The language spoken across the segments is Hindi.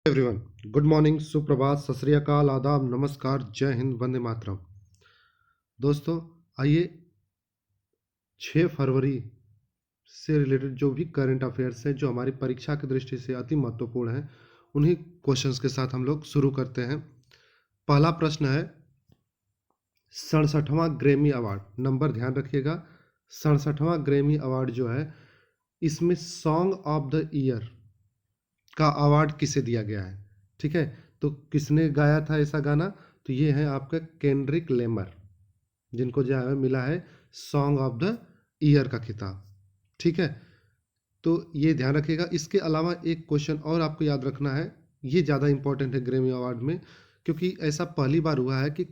एवरीवन, गुड मॉर्निंग, सुप्रभात, सत श्री अकाल, आदाब, नमस्कार, जय हिंद, वंदे मातरम। दोस्तों, आइए 6 फरवरी से रिलेटेड जो भी करंट अफेयर्स हैं जो हमारी परीक्षा की दृष्टि से अति महत्वपूर्ण हैं, उन्हीं क्वेश्चंस के साथ हम लोग शुरू करते हैं। पहला प्रश्न है 67वां ग्रैमी अवार्ड। नंबर ध्यान रखिएगा, 67वां ग्रैमी अवार्ड जो है, इसमें सॉन्ग ऑफ द ईयर का अवार्ड किसे दिया गया है? ठीक है, तो किसने गाया था ऐसा गाना? तो ये है आपका केंड्रिक लेमर, जिनको जो है मिला है सॉन्ग ऑफ द ईयर का खिताब। ठीक है, तो ये ध्यान रखिएगा। इसके अलावा एक क्वेश्चन और आपको याद रखना है, ये ज़्यादा इंपॉर्टेंट है ग्रैमी अवार्ड में, क्योंकि ऐसा पहली बार हुआ है कि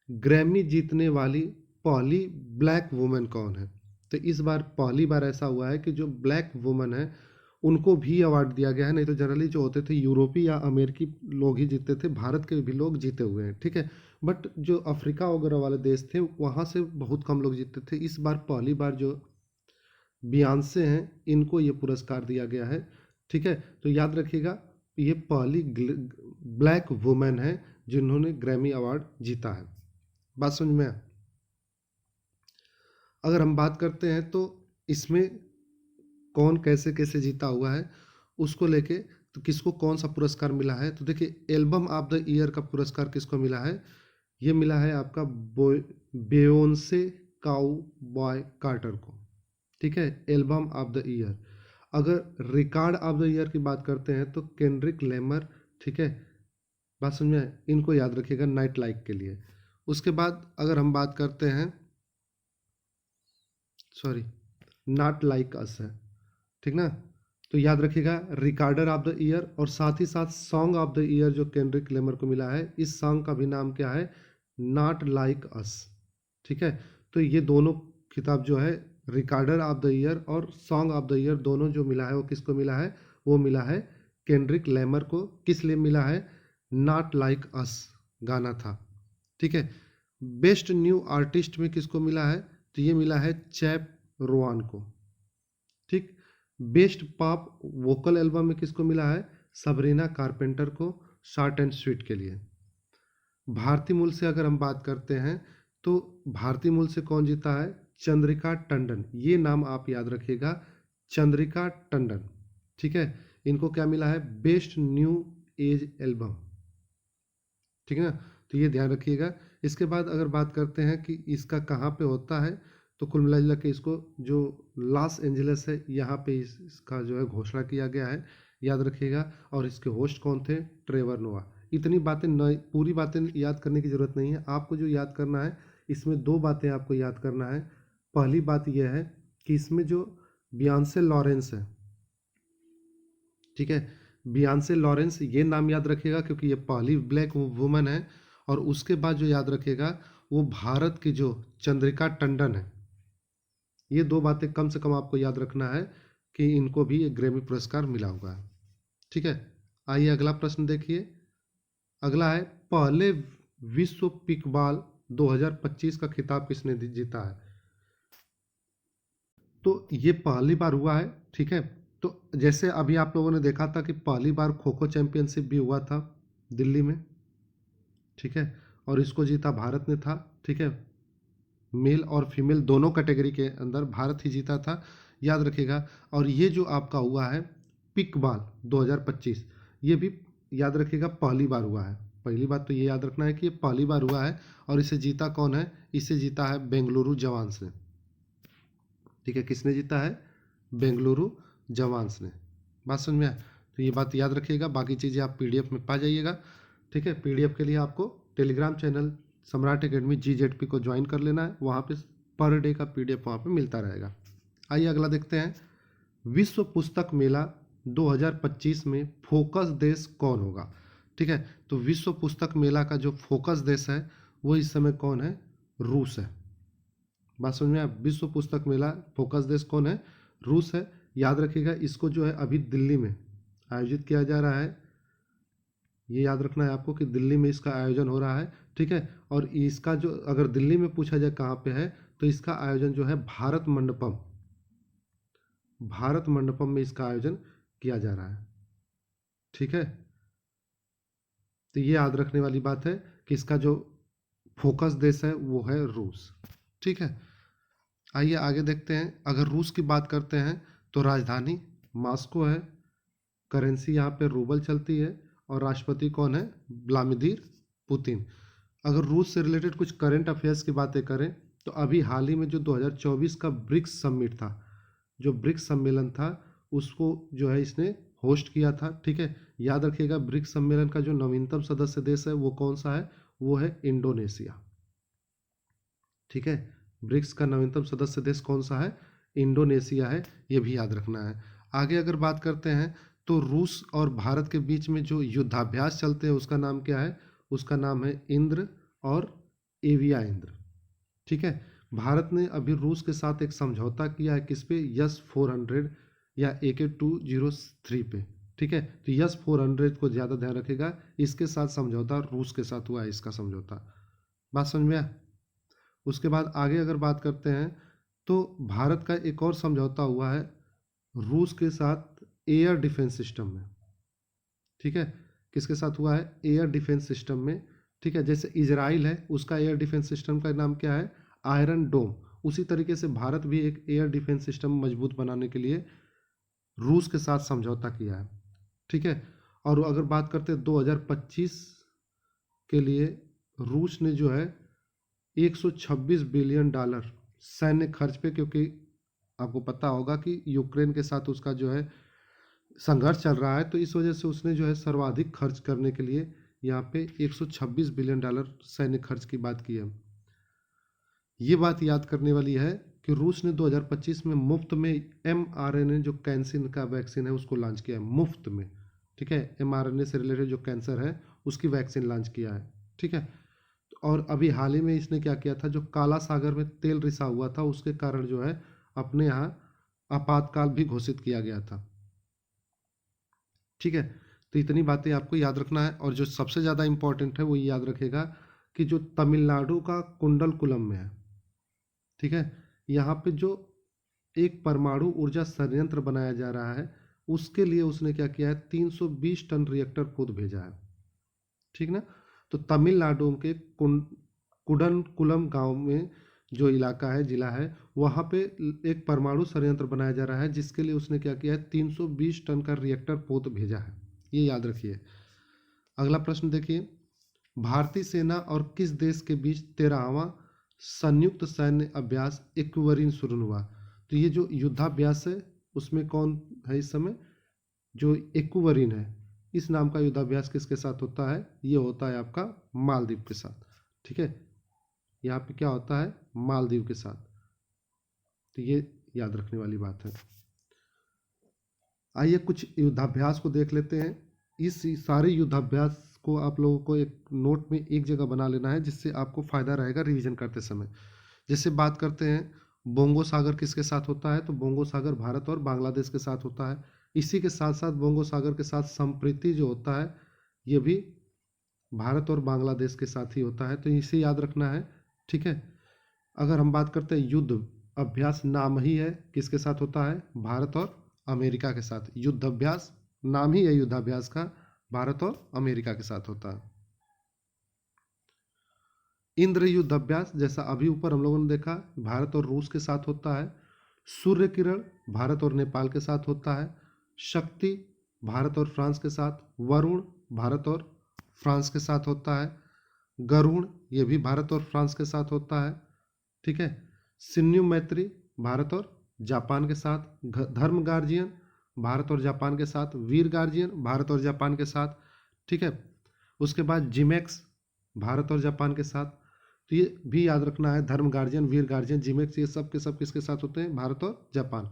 ग्रैमी जीतने वाली पहली ब्लैक वुमेन कौन है। तो इस बार पहली बार ऐसा हुआ है कि जो ब्लैक वुमेन है उनको भी अवार्ड दिया गया है। नहीं तो जनरली जो होते थे यूरोपीय या अमेरिकी लोग ही जीतते थे, भारत के भी लोग जीते हुए हैं। ठीक है, बट जो अफ्रीका वगैरह वाले देश थे वहाँ से बहुत कम लोग जीतते थे। इस बार पहली बार जो बियांसे हैं इनको ये पुरस्कार दिया गया है। ठीक है, तो याद रखिएगा, ये पहली ब्लैक वुमेन है जिन्होंने ग्रैमी अवार्ड जीता है। बात समझ में आया? अगर हम बात करते हैं तो इसमें कौन कैसे कैसे जीता हुआ है उसको लेके, तो किसको कौन सा पुरस्कार मिला है, तो देखिए एल्बम ऑफ द ईयर का पुरस्कार किसको मिला है? ये मिला है आपका बेयोंसे काउ बॉय कार्टर को। ठीक है, एल्बम ऑफ द ईयर। अगर रिकॉर्ड ऑफ द ईयर की बात करते हैं तो केंड्रिक लेमर। ठीक है, बात समझ में आए? इनको याद रखिएगा नाइट लाइक के लिए। उसके बाद अगर हम बात करते हैं, सॉरी, नॉट लाइक अस है, ठीक ना, तो याद रखिएगा रिकॉर्डर ऑफ द ईयर। और साथ ही साथ सॉन्ग ऑफ द ईयर जो केंड्रिक लेमर को मिला है, इस सॉन्ग का भी नाम क्या है? Not like us. ठीक है, तो ये दोनों खिताब जो है, रिकॉर्डर ऑफ द ईयर और सॉन्ग ऑफ द ईयर, दोनों जो मिला है वो किसको मिला है? वो मिला है केंड्रिक लेमर को। किस लिए मिला है? नॉट लाइक अस गाना था। ठीक है, बेस्ट न्यू आर्टिस्ट में किसको मिला है? तो ये मिला है चैप रोआन को। ठीक, बेस्ट पॉप वोकल एल्बम में किसको मिला है? सबरीना कारपेंटर को, शॉर्ट एंड स्वीट के लिए। भारतीय मूल से अगर हम बात करते हैं तो भारतीय मूल से कौन जीता है? चंद्रिका टंडन। ये नाम आप याद रखिएगा, चंद्रिका टंडन। ठीक है, इनको क्या मिला है? Best new age album. ठीक है ना, तो ये ध्यान रखिएगा। इसके बाद अगर बात करते हैं कि इसका कहाँ पे होता है, तो कुल मिला जुला के इसको जो लॉस एंजलिस है यहाँ पे इसका जो है घोषणा किया गया है, याद रखिएगा। और इसके होस्ट कौन थे? ट्रेवर नोआ। इतनी बातें न, पूरी बातें याद करने की ज़रूरत नहीं है। आपको जो याद करना है, इसमें 2 बातें आपको याद करना है। पहली बात यह है कि इसमें जो बियॉन्से लॉरेंस है, ठीक है, बियॉन्से लॉरेंस, ये नाम याद रखिएगा क्योंकि ये पहली ब्लैक वुमन है। और उसके बाद जो याद रखिएगा वो भारत की जो चंद्रिका टंडन है। ये 2 बातें कम से कम आपको याद रखना है कि इनको भी एक ग्रैमी पुरस्कार मिला हुआ है। ठीक है, आइए अगला प्रश्न देखिए। अगला है पहले विश्व पिकबॉल 2025 का खिताब किसने जीता है? तो ये पहली बार हुआ है। ठीक है, तो जैसे अभी आप लोगों ने देखा था कि पहली बार खो खो चैंपियनशिप भी हुआ था दिल्ली में। ठीक है, और इसको जीता भारत ने था। ठीक है, मेल और फीमेल दोनों कैटेगरी के अंदर भारत ही जीता था, याद रखिएगा। और ये जो आपका हुआ है पिकबॉल 2025, ये भी याद रखिएगा पहली बार हुआ है। पहली बात तो ये याद रखना है कि ये पहली बार हुआ है। और इसे जीता कौन है? इसे जीता है बेंगलुरु जवान्स ने। ठीक है, किसने जीता है? बेंगलुरु जवान्स ने। बात समझ में आया? तो ये बात याद रखिएगा, बाकी चीज़ें आप पीडीएफ में पा जाइएगा। ठीक है, पीडीएफ के लिए आपको टेलीग्राम चैनल सम्राट एकेडमी GZP को ज्वाइन कर लेना है। वहाँ पे पर डे का पीडीएफ वहाँ पे मिलता रहेगा। आइए अगला देखते हैं। विश्व पुस्तक मेला 2025 में फोकस देश कौन होगा? ठीक है, तो विश्व पुस्तक मेला का जो फोकस देश है वो इस समय कौन है? रूस है। बात समझ में आया? विश्व पुस्तक मेला फोकस देश कौन है? रूस है। याद रखिएगा, इसको जो है अभी दिल्ली में आयोजित किया जा रहा है। ये याद रखना है आपको कि दिल्ली में इसका आयोजन हो रहा है। ठीक है, और इसका जो अगर दिल्ली में पूछा जाए कहाँ पे है, तो इसका आयोजन जो है भारत मंडपम में इसका आयोजन किया जा रहा है। ठीक है, तो ये याद रखने वाली बात है कि इसका जो फोकस देश है वो है रूस। ठीक है, आइए आगे देखते हैं। अगर रूस की बात करते हैं तो राजधानी मॉस्को है, करेंसी यहाँ पे रूबल चलती है, और राष्ट्रपति कौन है? Vladimir Putin. अगर रूस से रिलेटेड कुछ करंट अफेयर्स की बातें करें तो अभी हाल ही में जो 2024 का ब्रिक्स समिट था, जो ब्रिक्स सम्मेलन था, उसको जो है इसने होस्ट किया था। ठीक है, याद रखिएगा ब्रिक्स सम्मेलन का जो नवीनतम सदस्य देश है वो कौन सा है? वो है इंडोनेशिया। ठीक है, ब्रिक्स का नवीनतम सदस्य देश कौन सा है? इंडोनेशिया है, ये भी याद रखना है। आगे अगर बात करते हैं तो रूस और भारत के बीच में जो युद्धाभ्यास चलते हैं उसका नाम क्या है? उसका नाम है इंद्र और एविया इंद्र। ठीक है, भारत ने अभी रूस के साथ एक समझौता किया है, किस पे? यस 400 या AK-203 पे। ठीक है, तो यस 400 को ज़्यादा ध्यान रखेगा, इसके साथ समझौता रूस के साथ हुआ है, इसका समझौता। बात समझ में आया? उसके बाद आगे अगर बात करते हैं तो भारत का एक और समझौता हुआ है रूस के साथ एयर डिफेंस सिस्टम में। ठीक है, किसके साथ हुआ है? एयर डिफेंस सिस्टम में। ठीक है, जैसे इजराइल है उसका एयर डिफेंस सिस्टम का नाम क्या है? आयरन डोम। उसी तरीके से भारत भी एक एयर डिफेंस सिस्टम मजबूत बनाने के लिए रूस के साथ समझौता किया है। ठीक है, और अगर बात करते हैं 2025 के लिए रूस ने जो है 126 बिलियन डॉलर सैन्य खर्च पे, क्योंकि आपको पता होगा कि यूक्रेन के साथ उसका जो है संघर्ष चल रहा है, तो इस वजह से उसने जो है सर्वाधिक खर्च करने के लिए यहाँ पे 126 बिलियन डॉलर सैन्य खर्च की बात की है। ये बात याद करने वाली है कि रूस ने 2025 में मुफ्त में mRNA जो कैंसर का वैक्सीन है उसको लॉन्च किया है, मुफ्त में। ठीक है, mRNA से रिलेटेड जो कैंसर है उसकी वैक्सीन लॉन्च किया है। ठीक है, और अभी हाल ही में इसने क्या किया था, जो काला सागर में तेल रिसा हुआ था उसके कारण जो है अपने यहाँ आपातकाल भी घोषित किया गया था। ठीक है, तो इतनी बातें आपको याद रखना है, और जो सबसे ज़्यादा इंपॉर्टेंट है वो याद रखेगा कि जो तमिलनाडु का कुंडलकुलम में है, ठीक है, यहाँ पे जो एक परमाणु ऊर्जा संयंत्र बनाया जा रहा है उसके लिए उसने क्या किया है? 320 टन रिएक्टर खुद भेजा है। ठीक ना, तो तमिलनाडु के कुडनकुलम गांव में जो इलाका है, जिला है, वहां पे एक परमाणु संयंत्र बनाया जा रहा है जिसके लिए उसने क्या किया है? 320 टन का रिएक्टर पोत भेजा है, ये याद रखिए। अगला प्रश्न देखिए, भारतीय सेना और किस देश के बीच 13वां संयुक्त सैन्य अभ्यास एक्विवरीन शुरू हुआ? तो ये जो युद्धाभ्यास है उसमें कौन है इस समय? जो एक्विवरीन है, इस नाम का युद्धाभ्यास किसके साथ होता है? ये होता है आपका मालदीव के साथ। ठीक है, यहाँ पे क्या होता है? मालदीव के साथ। तो ये याद रखने वाली बात है। आइए कुछ युद्धाभ्यास को देख लेते हैं। इस सारे युद्धाभ्यास को आप लोगों को एक नोट में एक जगह बना लेना है जिससे आपको फायदा रहेगा रिवीजन करते समय। जैसे बात करते हैं बोंगो सागर किसके साथ होता है? तो बोंगो सागर भारत और बांग्लादेश के साथ होता है। इसी के साथ साथ बोंगो सागर के साथ संप्रीति जो होता है ये भी भारत और बांग्लादेश के साथ ही होता है, तो इसे याद रखना है। ठीक है, अगर हम बात करते हैं युद्ध अभ्यास, नाम ही है किसके साथ होता है? भारत और अमेरिका के साथ। युद्ध अभ्यास नाम ही है युद्धाभ्यास का, भारत और अमेरिका के साथ होता है। इंद्र युद्ध अभ्यास जैसा अभी ऊपर हम लोगों ने देखा भारत और रूस के साथ होता है। सूर्य किरण भारत और नेपाल के साथ होता है। शक्ति भारत और फ्रांस के साथ। वरुण भारत और फ्रांस के साथ होता है। गरुण ये भी भारत और फ्रांस के साथ होता है। ठीक है, सिन्यु मैत्री भारत और जापान के साथ। धर्म गार्जियन भारत और जापान के साथ। वीर गार्जियन भारत और जापान के साथ। ठीक है, उसके बाद जिमेक्स भारत और जापान के साथ। तो ये भी याद रखना है, धर्म गार्जियन, वीर गार्जियन, जिमेक्स, ये सब के सब किसके साथ होते हैं? भारत और जापान।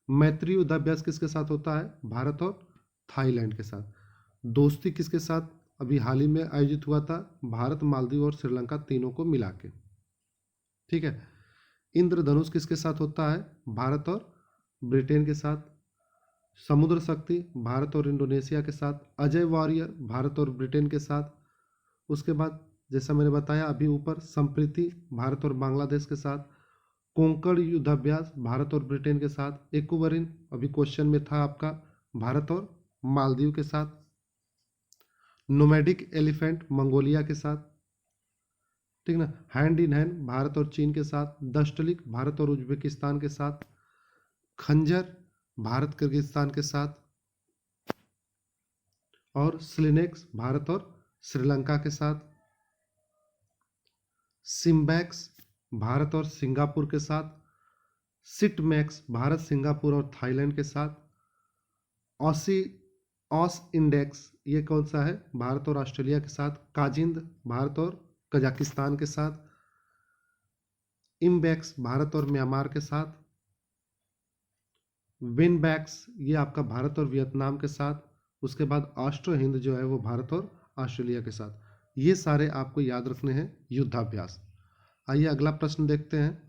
मैत्री युद्धाभ्यास किसके साथ होता है? भारत और थाईलैंड के साथ। दोस्ती किसके साथ अभी हाल ही में आयोजित हुआ था? भारत, मालदीव और श्रीलंका तीनों को मिला के। ठीक है, इंद्रधनुष किसके साथ होता है? भारत और ब्रिटेन के साथ। समुद्र शक्ति भारत और इंडोनेशिया के साथ। अजय वॉरियर भारत और ब्रिटेन के साथ। उसके बाद जैसा मैंने बताया अभी ऊपर, संप्रीति भारत और बांग्लादेश के साथ। कोंकण युद्धाभ्यास भारत और ब्रिटेन के साथ। एक्विवरीन अभी क्वेश्चन में था आपका, भारत और मालदीव के साथ। नोमैडिक एलिफेंट मंगोलिया के साथ, ठीक ना। हैंड इन हैंड भारत और चीन के साथ। दशटलिक भारत और उज्बेकिस्तान के साथ। खंजर भारत किर्गिस्तान के साथ। और स्लिनेक्स भारत और श्रीलंका के साथ। सिम्बैक्स भारत और सिंगापुर के साथ। सिटमैक्स भारत सिंगापुर और थाईलैंड के साथ। ऑसी ऑस इंडेक्स ये कौन सा है, भारत और ऑस्ट्रेलिया के साथ। काजिंद भारत और कजाकिस्तान के साथ। इमबैक्स भारत और म्यांमार के साथ। विनबैक्स ये आपका भारत और वियतनाम के साथ। उसके बाद ऑस्ट्रो हिंद जो है वो भारत और ऑस्ट्रेलिया के साथ। ये सारे आपको याद रखने हैं युद्धाभ्यास। आइए अगला प्रश्न देखते हैं।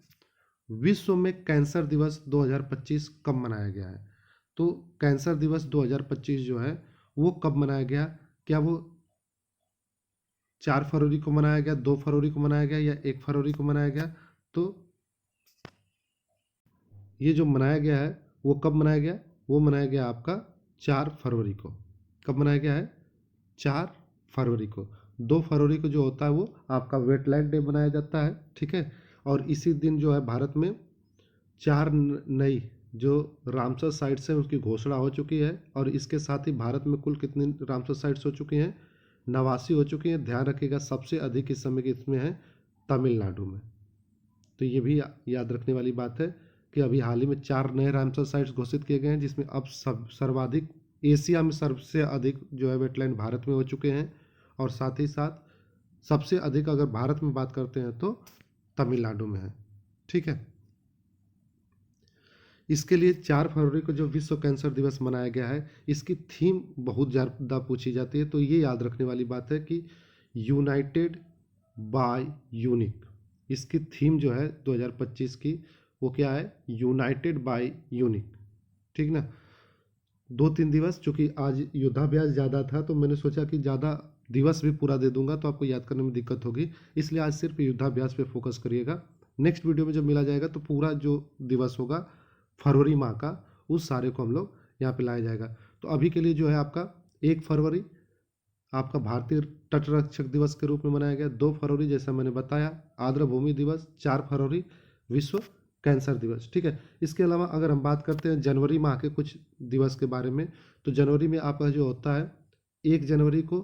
विश्व में कैंसर दिवस 2025 कब मनाया गया है? तो कैंसर दिवस 2025 जो है वो कब मनाया गया? क्या वो 4 फरवरी को मनाया गया, 2 फरवरी को मनाया गया या 1 फरवरी को मनाया गया? तो ये जो मनाया गया है वो कब मनाया गया? वो मनाया गया आपका 4 फरवरी को। कब मनाया गया है? 4 फरवरी को। 2 फरवरी को जो होता है वो आपका वेटलैंड डे मनाया जाता है, ठीक है। और इसी दिन जो है भारत में 4 नई जो रामसर साइट्स हैं उसकी घोषणा हो चुकी है। और इसके साथ ही भारत में कुल कितनी रामसर साइट्स हो चुकी हैं? 89 हो चुकी हैं। ध्यान रखिएगा सबसे अधिक इस समय की इसमें है तमिलनाडु में। तो ये भी याद रखने वाली बात है कि अभी हाल ही में 4 नए रामसर साइट्स घोषित किए गए हैं, जिसमें अब सर्वाधिक एशिया में सबसे अधिक जो है वेटलैंड भारत में हो चुके हैं। और साथ ही साथ सबसे अधिक अगर भारत में बात करते हैं तो तमिलनाडु में है, ठीक है। इसके लिए 4 फरवरी को जो विश्व कैंसर दिवस मनाया गया है, इसकी थीम बहुत ज़्यादा पूछी जाती है। तो ये याद रखने वाली बात है कि यूनाइटेड बाय यूनिक। इसकी थीम जो है 2025 की वो क्या है? यूनाइटेड बाय यूनिक, ठीक ना। 2-3 दिवस, चूँकि आज युद्धाभ्यास ज़्यादा था तो मैंने सोचा कि ज़्यादा दिवस भी पूरा दे दूंगा तो आपको याद करने में दिक्कत होगी, इसलिए आज सिर्फ युद्धाभ्यास पे फोकस करिएगा। नेक्स्ट वीडियो में जब मिला जाएगा तो पूरा जो दिवस होगा फरवरी माह का उस सारे को हम लोग यहाँ पे लाया जाएगा। तो अभी के लिए जो है आपका 1 फरवरी आपका भारतीय तटरक्षक दिवस के रूप में मनाया गया। 2 फरवरी जैसा मैंने बताया आर्द्रभूमि दिवस। 4 फरवरी विश्व कैंसर दिवस, ठीक है। इसके अलावा अगर हम बात करते हैं जनवरी माह के कुछ दिवस के बारे में, तो जनवरी में आपका जो होता है 1 जनवरी को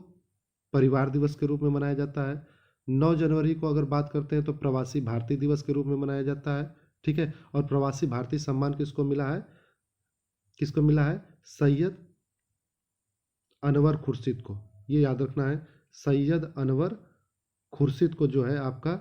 परिवार दिवस के रूप में मनाया जाता है। 9 जनवरी को अगर बात करते हैं तो प्रवासी भारतीय दिवस के रूप में मनाया जाता है, ठीक है। और प्रवासी भारतीय सम्मान किसको मिला है? किसको मिला है? सैयद अनवर खुर्शीद को। ये याद रखना है, सैयद अनवर खुर्शीद को जो है आपका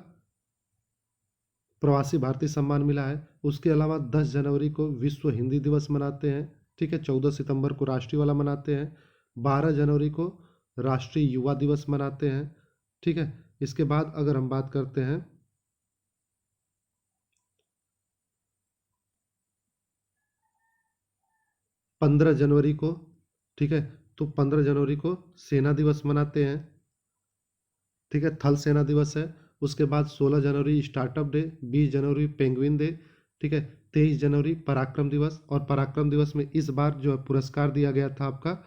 प्रवासी भारतीय सम्मान मिला है। उसके अलावा 10 जनवरी को विश्व हिंदी दिवस मनाते हैं, ठीक है। 14 सितंबर को राष्ट्रीय वाला मनाते हैं। 12 जनवरी को राष्ट्रीय युवा दिवस मनाते हैं, ठीक है। इसके बाद अगर हम बात करते हैं 15 जनवरी को, ठीक है, तो 15 जनवरी को सेना दिवस मनाते हैं, ठीक है, थल सेना दिवस है। उसके बाद 16 जनवरी स्टार्टअप डे, 20 जनवरी पेंगुइन डे, ठीक है, 23 जनवरी पराक्रम दिवस। और पराक्रम दिवस में इस बार जो है पुरस्कार दिया गया था आपका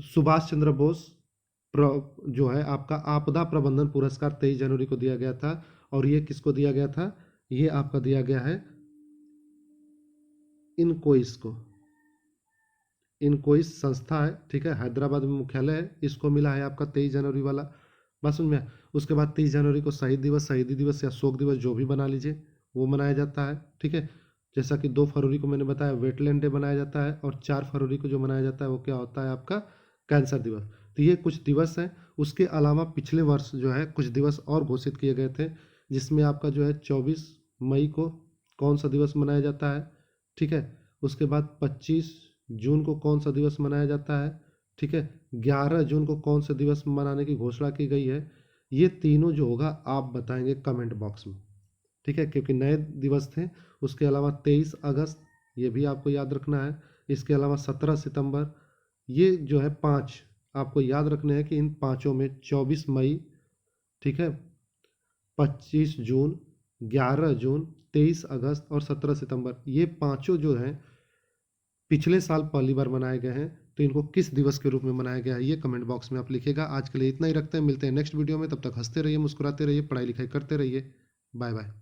सुभाष चंद्र बोस जो है आपका आपदा प्रबंधन पुरस्कार 23 जनवरी को दिया गया था। और ये किसको दिया गया था? ये आपका दिया गया है इनकोइस को। इनकोइस संस्था है, ठीक है, हैदराबाद में मुख्यालय है। इसको मिला है आपका 23 जनवरी वाला, बस उनमें। उसके बाद 30 जनवरी को शहीद दिवस, शहीदी दिवस या शोक दिवस जो भी बना लीजिए वो मनाया जाता है, ठीक है। जैसा कि 2 फरवरी को मैंने बताया वेटलैंड डे मनाया जाता है। और 4 फरवरी को जो मनाया जाता है वो क्या होता है? आपका कैंसर दिवस। तो ये कुछ दिवस हैं। उसके अलावा पिछले वर्ष जो है कुछ दिवस और घोषित किए गए थे, जिसमें आपका जो है 24 मई को कौन सा दिवस मनाया जाता है, ठीक है। उसके बाद 25 जून को कौन सा दिवस मनाया जाता है, ठीक है। 11 जून को कौन सा दिवस मनाने की घोषणा की गई है। ये तीनों जो होगा आप बताएंगे कमेंट बॉक्स में, ठीक है, क्योंकि नए दिवस थे। उसके अलावा 23 अगस्त ये भी आपको याद रखना है। इसके अलावा 17 सितंबर, ये जो है 5 आपको याद रखने हैं कि इन पाँचों में 24 मई, ठीक है, 25 जून, 11 जून, 23 अगस्त और 17 सितंबर, ये पाँचों जो हैं पिछले साल पहली बार मनाए गए हैं, तो इनको किस दिवस के रूप में मनाया गया है, ये कमेंट बॉक्स में आप लिखिएगा। आज के लिए इतना ही रखते हैं, मिलते हैं नेक्स्ट वीडियो में। तब तक हंसते रहिए, मुस्कुराते रहिए, पढ़ाई लिखाई करते रहिए। Bye bye.